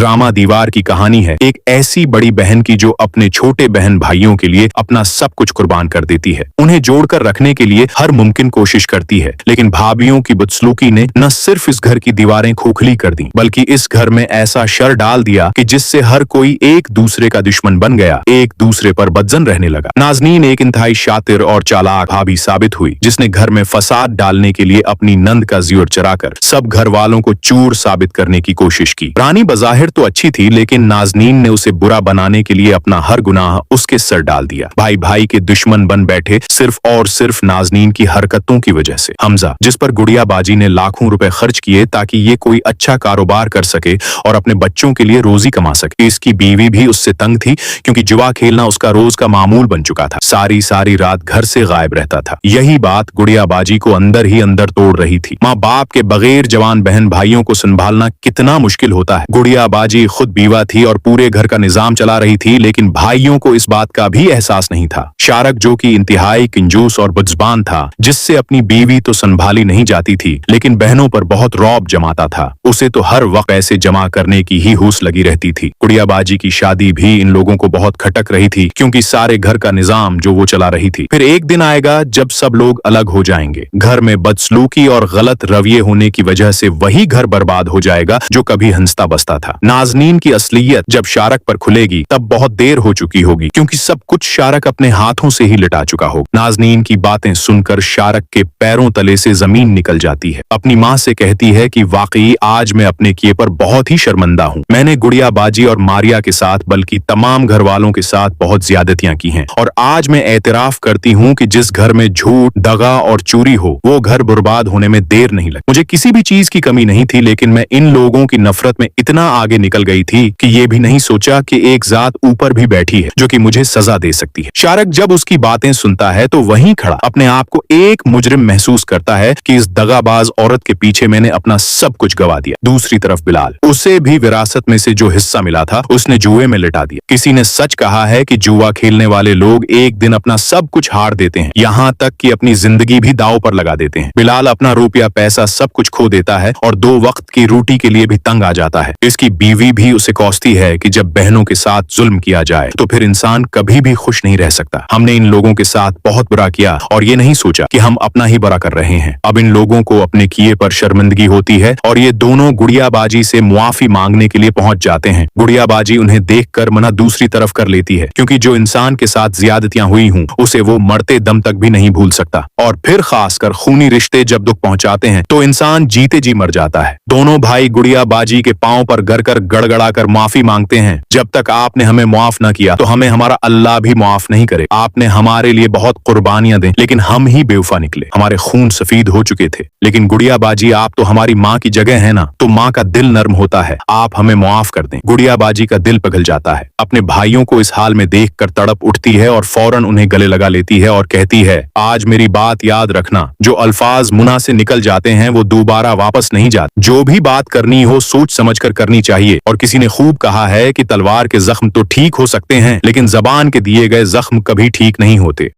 Drama दीवार की कहानी है एक ऐसी बड़ी बहन की जो अपने छोटे बहन भाइयों के लिए अपना सब कुछ कुर्बान कर देती है, उन्हें जोड़कर रखने के लिए हर मुमकिन कोशिश करती है। लेकिन भाभीियों की बदसलूकी ने न सिर्फ इस घर की दीवारें खोखली कर दी बल्कि इस घर में ऐसा शर डाल दिया कि जिससे हर कोई एक दूसरे का दुश्मन बन गया, एक दूसरे पर बदजन रहने लगा। नाज़नीन एक इंतहाई शातिर और चालाक भाभी साबित हुई जिसने घर में फसाद डालने के लिए अपनी नंद का ज़ियोर चराकर सब घर वालों को चूर साबित करने की कोशिश की। रानी बज़ाहिर तो अच्छी थी लेकिन नाज़नीन ने उसे बुरा बनाने के लिए अपना हर गुनाह उसके सर डाल दिया। भाई भाई के दुश्मन बन बैठे सिर्फ और सिर्फ नाज़नीन की हरकतों की वजह से। हमजा जिस पर गुड़िया बाजी ने लाखों रुपए खर्च किए ताकि ये कोई अच्छा कारोबार कर सके और अपने बच्चों के लिए रोजी कमा सके। इसकी बीवी भी उससे तंग थी क्योंकि जुआ खेलना उसका रोज का मामूल बन चुका था। सारी सारी रात घर से गायब रहता था। यही बात गुड़िया बाजी को अंदर ही अंदर तोड़ रही थी। माँ बाप के बगैर जवान बहन भाइयों को संभालना कितना मुश्किल होता है। गुड़िया बाजी खुद बीवा थी और पूरे घर का निजाम चला रही थी लेकिन भाइयों को इस बात का भी एहसास नहीं था। शारक जो कि इंतहाई कंजूस और बदजुबान था, जिससे अपनी बीवी तो संभाली नहीं जाती थी लेकिन बहनों पर बहुत रौब जमाता था, उसे तो हर वक्त ऐसे जमा करने की ही हुस लगी रहती थी। गुड़िया बाजी की शादी भी इन लोगों को बहुत खटक रही थी क्योंकि सारे घर का निजाम जो वो चला रही थी। फिर एक दिन आएगा जब सब लोग अलग हो जाएंगे। घर में बदसलूकी और गलत रवैये होने की वजह से वही घर बर्बाद हो जाएगा जो कभी हंसता बसता था। नाज़नीन की असलियत जब शारक पर खुलेगी तब बहुत देर हो चुकी होगी क्योंकि सब कुछ शारक अपने हाथों से ही लिटा चुका हो। नाज़नीन की बातें सुनकर शारक के पैरों तले से जमीन निकल जाती है। अपनी माँ से कहती है कि वाकई आज मैं अपने किए पर बहुत ही शर्मिंदा हूँ। मैंने गुड़िया बाजी और मारिया के साथ बल्कि तमाम घर वालों के साथ बहुत ज्यादतियां की हैं और आज मैं एतराफ करती हूँ कि जिस घर में झूठ, दगा और चोरी हो वो घर बर्बाद होने में देर नहीं लगती। मुझे किसी भी चीज की कमी नहीं थी लेकिन मैं इन लोगों की नफरत में इतना आगे निकल गई थी कि ये भी नहीं सोचा कि एक जात ऊपर भी बैठी है जो कि मुझे सजा दे सकती है। शारक जब उसकी बातें सुनता है तो वहीं खड़ा अपने आप को एक मुजरिम महसूस करता है कि इस दगाबाज औरत के पीछे मैंने अपना सब कुछ गवा दिया। दूसरी तरफ बिलाल, उसे भी विरासत में से जो हिस्सा मिला था उसने जुए में लिटा दिया। किसी ने सच कहा है कि जुआ खेलने वाले लोग एक दिन अपना सब कुछ हार देते हैं, यहाँ तक कि अपनी जिंदगी भी दांव पर लगा देते हैं। बिलाल अपना रुपया पैसा सब कुछ खो देता है और 2 वक्त की रोटी के लिए भी तंग आ जाता है। इसकी बीवी भी उसे कोसती है कि जब बहनों के साथ जुल्म किया जाए तो फिर इंसान कभी भी खुश नहीं रह सकता। हमने इन लोगों के साथ बहुत बुरा किया और ये नहीं सोचा कि हम अपना ही बुरा कर रहे हैं। अब इन लोगों को अपने किए पर शर्मिंदगी होती है और ये दोनों गुड़िया बाजी से मुआफी मांगने के लिए पहुंच जाते हैं। गुड़िया बाजी उन्हें देखकर मना दूसरी तरफ कर लेती है क्योंकि जो इंसान के साथ ज्यादतियां हुई हूं उसे वो मरते दम तक भी नहीं भूल सकता। और फिर खासकर खूनी रिश्ते जब दुख पहुंचाते हैं तो इंसान जीते जी मर जाता है। दोनों भाई गुड़िया बाजी के पांव पर गर कर गड़गड़ा कर माफी मांगते हैं। जब तक आपने हमें मुआफ न किया तो हमें हमारा अल्लाह भी मुआफ नहीं करे। आपने हमारे लिए बहुत कुर्बानियां दी लेकिन हम ही बेवफा निकले। हमारे खून सफेद हो चुके थे। लेकिन गुड़िया बाजी आप तो हमारी माँ की जगह है ना, तो माँ का दिल नर्म होता है। आप हमें मुआफ कर दें। गुड़िया बाजी का दिल पिघल जाता है। अपने भाइयों को इस हाल में देखकर तड़प उठती है और फौरन उन्हें गले लगा लेती है और कहती है, आज मेरी बात याद रखना, जो अल्फाज मुना से निकल जाते हैं वो दोबारा वापस नहीं जाते। जो भी बात करनी हो सोच समझ कर करनी चाहिए। और किसी ने खूब कहा है कि तलवार के जख्म तो ठीक हो सकते हैं लेकिन जबान के दिए गए जख्म कभी ठीक नहीं होते।